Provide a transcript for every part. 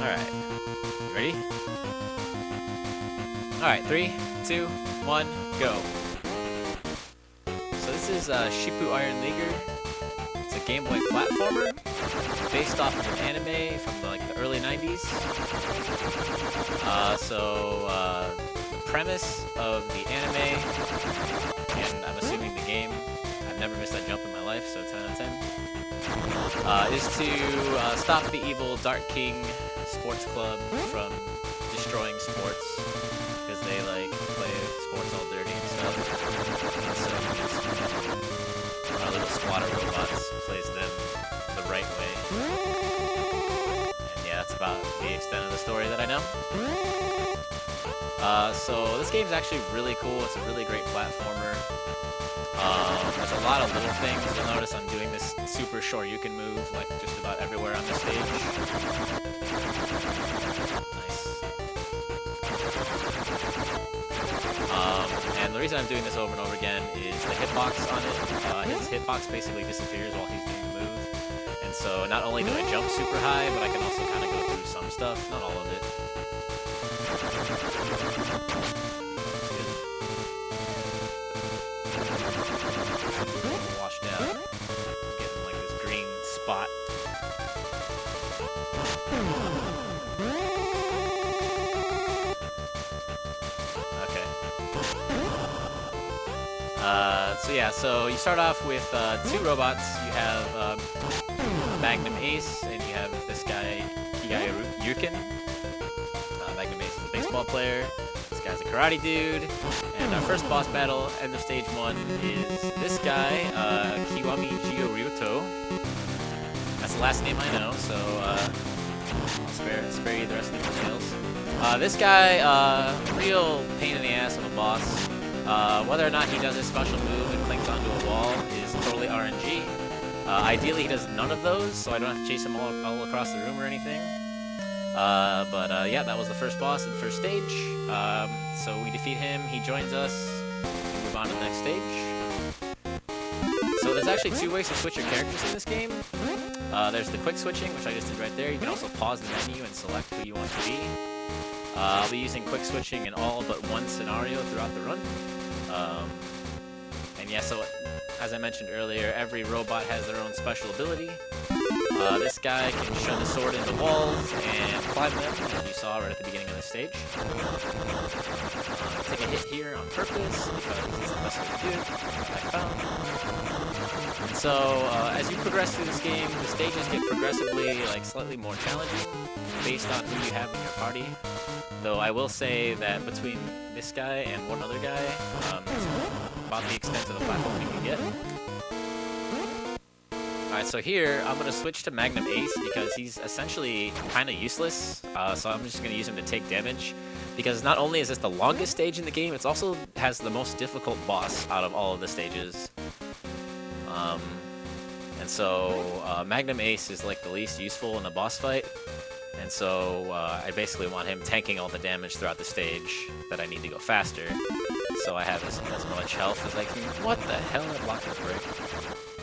Alright. Ready? Alright, 3, 2, 1, go. So this is Shippu Iron Leaguer. It's a Game Boy platformer based off of an anime from the early 90s. The premise of the anime, and I'm assuming the game, I've never missed that jump in my life, so 10 out of 10, is to stop the evil Dark King Sports Club from destroying sports, because they play sports all dirty and stuff. So our little squad of robots plays them the right way. And yeah, that's about the extent of the story that I know. So this game's actually really cool. It's a really great platformer. There's a lot of little things. You'll notice I'm doing this super Shoryuken move just about everywhere on the stage. Nice. And the reason I'm doing this over and over again is the hitbox on it. His hitbox basically disappears while he's doing the move. And so not only do I jump super high, but I can also kind of go through some stuff, not all of it. Washed out. Getting this green spot. Okay. So you start off with 2 robots. You have Magnum Ace, and you have this guy, Yukin. Magnum Ace is a baseball player. This guy's a karate dude. And our first boss battle, end of stage 1, is this guy, Kiwami Ryuto. That's the last name I know, so I'll spare you the rest of the details. This guy, real pain in the ass of a boss. Whether or not he does his special move and clings onto a wall is totally RNG. Ideally, he does none of those, so I don't have to chase him all across the room or anything. Yeah, that was the first boss in the first stage. So we defeat him, he joins us, we move on to the next stage. So there's actually 2 ways to switch your characters in this game. There's the quick switching, which I just did right there. You can also pause the menu and select who you want to be. I'll be using quick switching in all but one scenario throughout the run. And yeah, so as I mentioned earlier, every robot has their own special ability. This guy can shove his sword into walls and climb them, as you saw right at the beginning of the stage. Take a hit here on purpose, because it's the best way to do it, I found. And so, as you progress through this game, the stages get progressively, slightly more challenging, based on who you have in your party. Though I will say that between this guy and one other guy, it's about the extent of the platform you can get. Alright, so here, I'm going to switch to Magnum Ace because he's essentially kind of useless, so I'm just going to use him to take damage. Because not only is this the longest stage in the game, it also has the most difficult boss out of all of the stages. And so, Magnum Ace is the least useful in a boss fight. And so, I basically want him tanking all the damage throughout the stage that I need to go faster. So I have as much health as I can. What the hell? I blocked the break.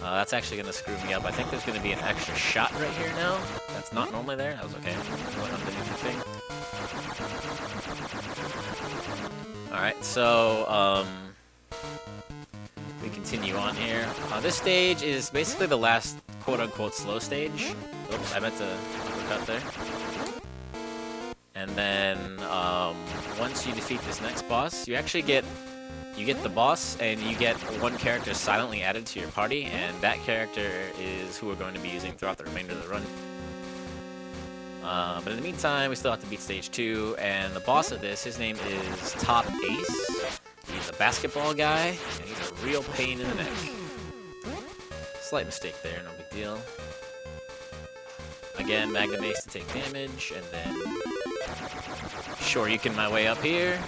That's actually going to screw me up. I think there's going to be an extra shot right here now. That's not normally there. That was okay. Went underneath the thing. Alright, so, we continue on here. This stage is basically the last quote-unquote slow stage. Oops, I meant to uppercut there. And then, once you defeat this next boss, you actually get the boss, and you get one character silently added to your party, and that character is who we're going to be using throughout the remainder of the run. But in the meantime, we still have to beat stage 2, and the boss of this, his name is Top Ace. He's a basketball guy, and he's a real pain in the neck. Slight mistake there, no big deal. Again, Magnum Ace to take damage, and then Shoryuken my way up here.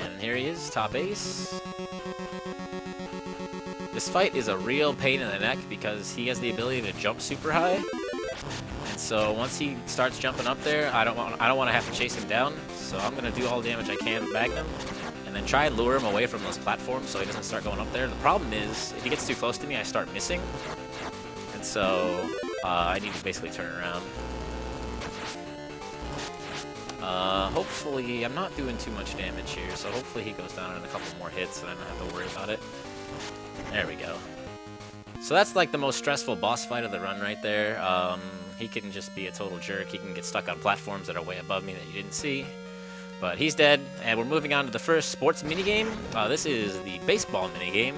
And here he is, Top Ace. This fight is a real pain in the neck because he has the ability to jump super high. And so once he starts jumping up there, I don't want to have to chase him down. So I'm going to do all the damage I can with Magnum, and then try and lure him away from those platforms so he doesn't start going up there. The problem is, if he gets too close to me, I start missing. And so I need to basically turn around. Hopefully, I'm not doing too much damage here, so hopefully he goes down in a couple more hits and I don't have to worry about it. There we go. So that's like the most stressful boss fight of the run right there. He can just be a total jerk. He can get stuck on platforms that are way above me that you didn't see. But he's dead, and we're moving on to the first sports minigame. This is the baseball minigame.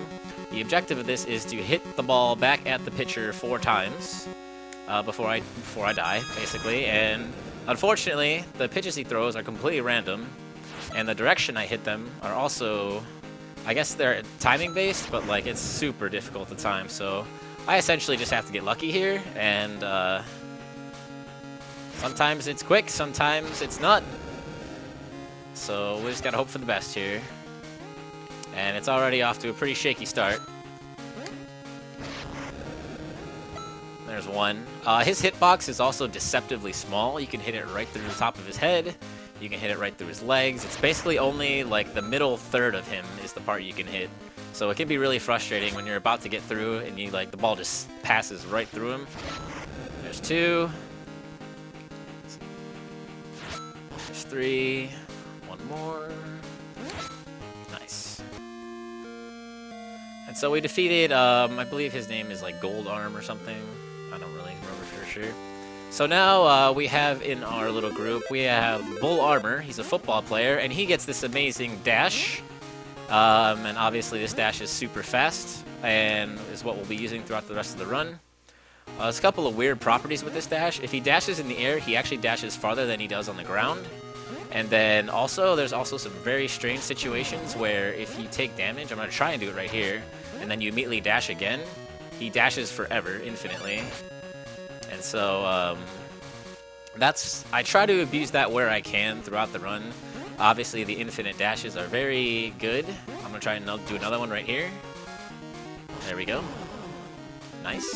The objective of this is to hit the ball back at the pitcher 4 times before I die, basically. And unfortunately, the pitches he throws are completely random, and the direction I hit them are also, I guess they're timing based, but like it's super difficult to time. So I essentially just have to get lucky here, and sometimes it's quick, sometimes it's not. So we just gotta hope for the best here. And it's already off to a pretty shaky start. There's one. His hitbox is also deceptively small. You can hit it right through the top of his head. You can hit it right through his legs. It's basically only like the middle third of him is the part you can hit. So it can be really frustrating when you're about to get through and you like the ball just passes right through him. There's 2. There's 3. One more. Nice. And so we defeated, I believe his name is like Gold Arm or something. I don't really remember for sure. So now we have in our little group, we have Bull Armor. He's a football player, and he gets this amazing dash. And obviously this dash is super fast, and is what we'll be using throughout the rest of the run. There's a couple of weird properties with this dash. If he dashes in the air, he actually dashes farther than he does on the ground. And then also, there's also some very strange situations where if you take damage, I'm going to try and do it right here, and then you immediately dash again, he dashes forever, infinitely. And so, I try to abuse that where I can throughout the run. Obviously, the infinite dashes are very good. I'm going to try and do another one right here. There we go. Nice.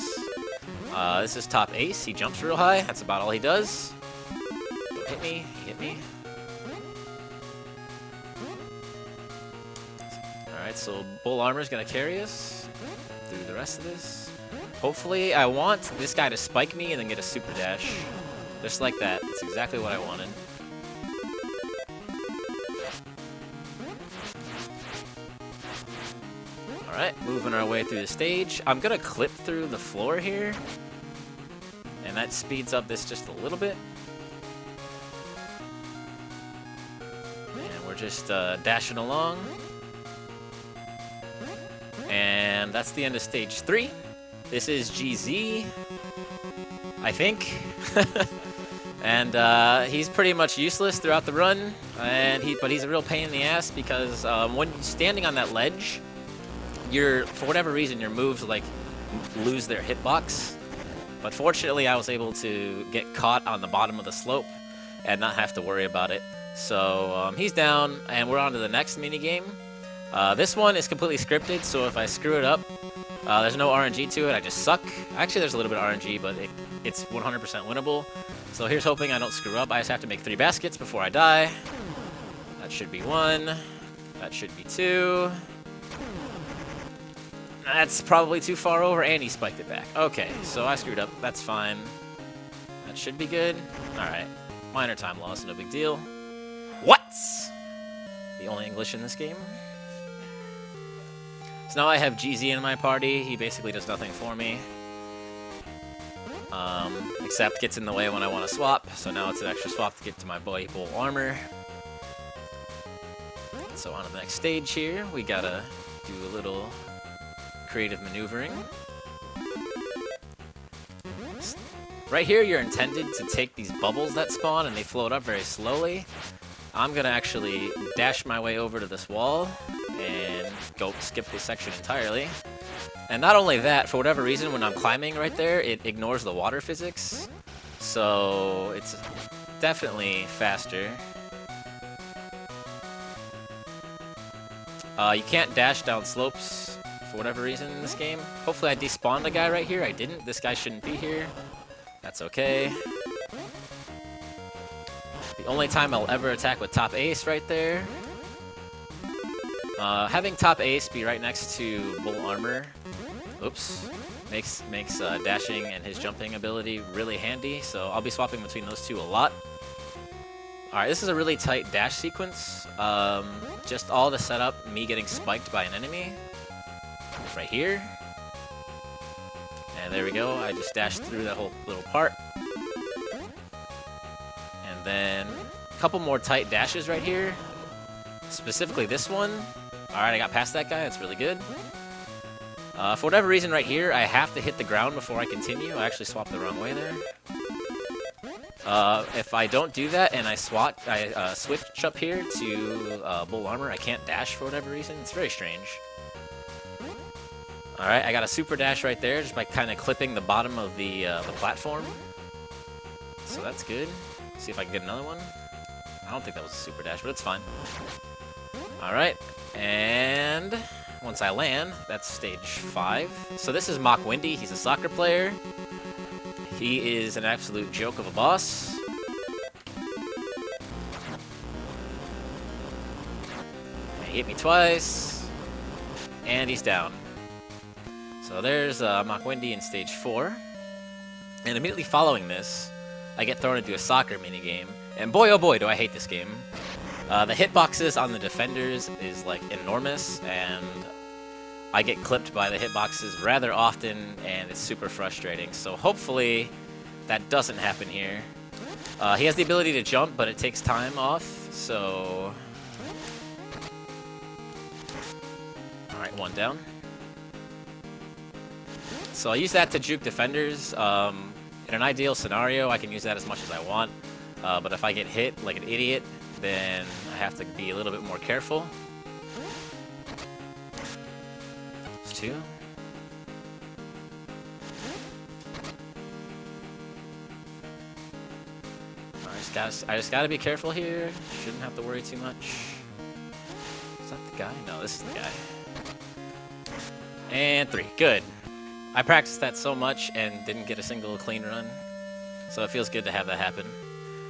This is top ace. He jumps real high. That's about all he does. Don't hit me. He hit me. Alright, so Bull Armor's gonna carry us through the rest of this. Hopefully, I want this guy to spike me and then get a super dash. Just like that. That's exactly what I wanted. Alright, moving our way through the stage. I'm gonna clip through the floor here, and that speeds up this just a little bit. And we're just dashing along. And that's the end of stage 3. This is GZ, I think. And he's pretty much useless throughout the run. But he's a real pain in the ass because when you're standing on that ledge, for whatever reason, your moves like lose their hitbox. But fortunately, I was able to get caught on the bottom of the slope and not have to worry about it. So he's down, and we're on to the next minigame. This one is completely scripted, so if I screw it up, there's no RNG to it, I just suck. Actually, there's a little bit of RNG, but it's 100% winnable. So here's hoping I don't screw up. I just have to make 3 baskets before I die. That should be 1. That should be 2. That's probably too far over, and he spiked it back. Okay, so I screwed up. That's fine. That should be good. Alright. Minor time loss, no big deal. What's the only English in this game? So now I have GZ in my party. He basically does nothing for me. Except gets in the way when I want to swap. So now it's an extra swap to get to my boy Bull Armor. So on to the next stage here. We gotta do a little creative maneuvering. Right here, you're intended to take these bubbles that spawn and they float up very slowly. I'm gonna actually dash my way over to this wall and go skip this section entirely. And not only that, for whatever reason, when I'm climbing right there, it ignores the water physics. So it's definitely faster. You can't dash down slopes for whatever reason in this game. Hopefully I despawned a guy right here. I didn't. This guy shouldn't be here. That's okay. The only time I'll ever attack with top ace right there. Having top ace be right next to Bull Armor, oops, makes dashing and his jumping ability really handy. So I'll be swapping between those two a lot. Alright, this is a really tight dash sequence. Just all to set up me getting spiked by an enemy. Right here. And there we go. I just dashed through that whole little part. And then a couple more tight dashes right here. Specifically this one. Alright, I got past that guy. That's really good. For whatever reason right here, I have to hit the ground before I continue. I actually swapped the wrong way there. If I don't do that and I switch up here to Bull Armor, I can't dash for whatever reason. It's very strange. Alright, I got a super dash right there just by kind of clipping the bottom of the platform. So that's good. See if I can get another one. I don't think that was a super dash, but it's fine. Alright, and once I land, that's stage 5. So this is Mach Windy. He's a soccer player. He is an absolute joke of a boss. He hit me twice, and he's down. So there's Mach Windy in stage 4. And immediately following this, I get thrown into a soccer minigame. And boy, oh boy, do I hate this game. The hitboxes on the defenders is like enormous, and I get clipped by the hitboxes rather often, and it's super frustrating. So hopefully that doesn't happen here. He has the ability to jump, but it takes time off, so... Alright, one down. So I'll use that to juke defenders. In an ideal scenario, I can use that as much as I want. But if I get hit like an idiot, then I have to be a little bit more careful. There's 2. I just gotta be careful here. Shouldn't have to worry too much. Is that the guy? No, this is the guy. And 3. Good. I practiced that so much and didn't get a single clean run. So it feels good to have that happen.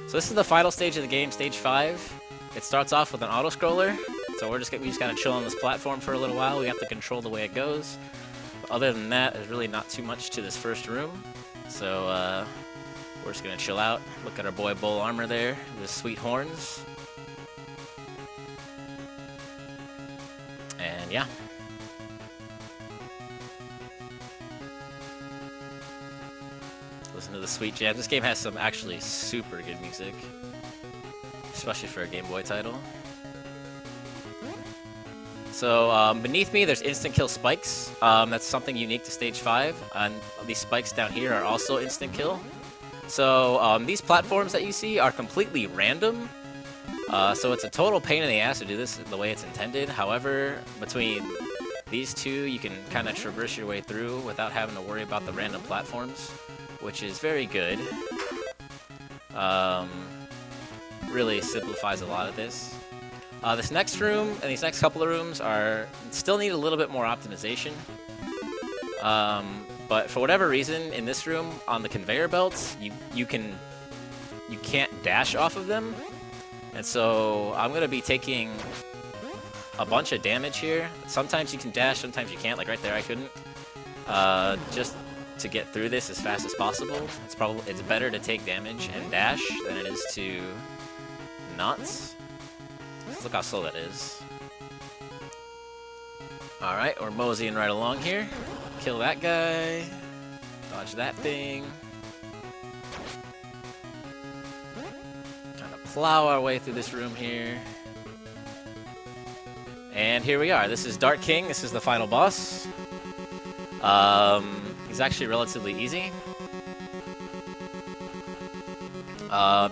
So this is the final stage of the game, stage 5. It starts off with an auto-scroller. So we just gotta chill on this platform for a little while. We have to control the way it goes. But other than that, there's really not too much to this first room. So we're just gonna chill out. Look at our boy Bull Armor there, with his sweet horns. And yeah. Listen to the sweet jam. This game has some actually super good music, especially for a Game Boy title. So beneath me, there's instant kill spikes. That's something unique to stage 5, and these spikes down here are also instant kill. So these platforms that you see are completely random. So it's a total pain in the ass to do this the way it's intended. However, between these two, you can kind of traverse your way through without having to worry about the random platforms, which is very good. Really simplifies a lot of this. This next room and these next couple of rooms still need a little bit more optimization. But for whatever reason, in this room, on the conveyor belts, you can't dash off of them. And so I'm going to be taking a bunch of damage here. Sometimes you can dash, sometimes you can't. Like right there, I couldn't. Just to get through this as fast as possible, it's better to take damage and dash than it is to not. Look how slow that is. Alright, we're moseying right along here. Kill that guy. Dodge that thing. Kind of plow our way through this room here. And here we are. This is Dark King. This is the final boss. He's actually relatively easy.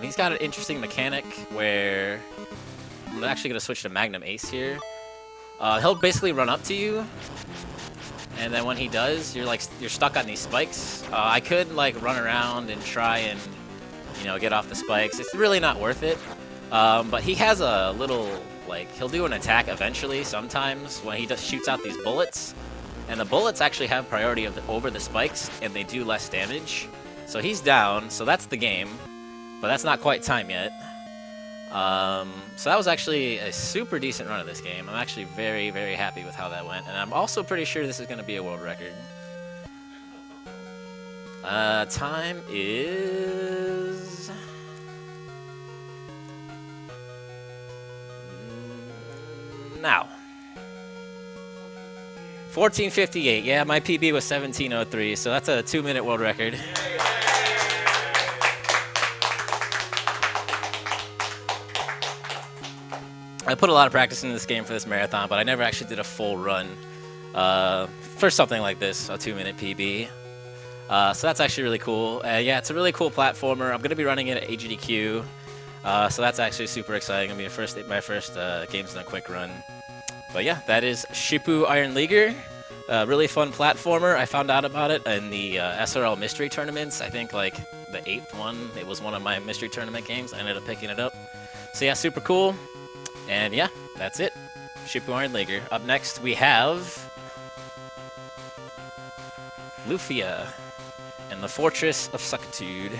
He's got an interesting mechanic where I'm actually going to switch to Magnum Ace here. He'll basically run up to you, and then when he does, you're stuck on these spikes. I could like run around and try and get off the spikes. It's really not worth it. But he has a little he'll do an attack eventually. Sometimes when he shoots out these bullets, and the bullets actually have priority over the spikes, and they do less damage. So he's down. So that's the game, but that's not quite time yet. So that was actually a super decent run of this game. I'm actually very, very happy with how that went, and I'm also pretty sure this is going to be a world record. Time is Now, 14:58. Yeah, my PB was 17:03, so that's a 2-minute world record. I put a lot of practice into this game for this marathon, but I never actually did a full run for something like this, a 2-minute PB. So that's actually really cool. Yeah, it's a really cool platformer. I'm going to be running it at AGDQ, so that's actually super exciting. I mean, my first games in a quick run. But yeah, that is Shippu Iron Leaguer. Really fun platformer. I found out about it in the SRL mystery tournaments. I think like the 8th one. It was one of my mystery tournament games. I ended up picking it up. So yeah, super cool. And yeah, that's it. Shippu Iron Leaguer. Up next, we have Lufia and the Fortress of Suckitude.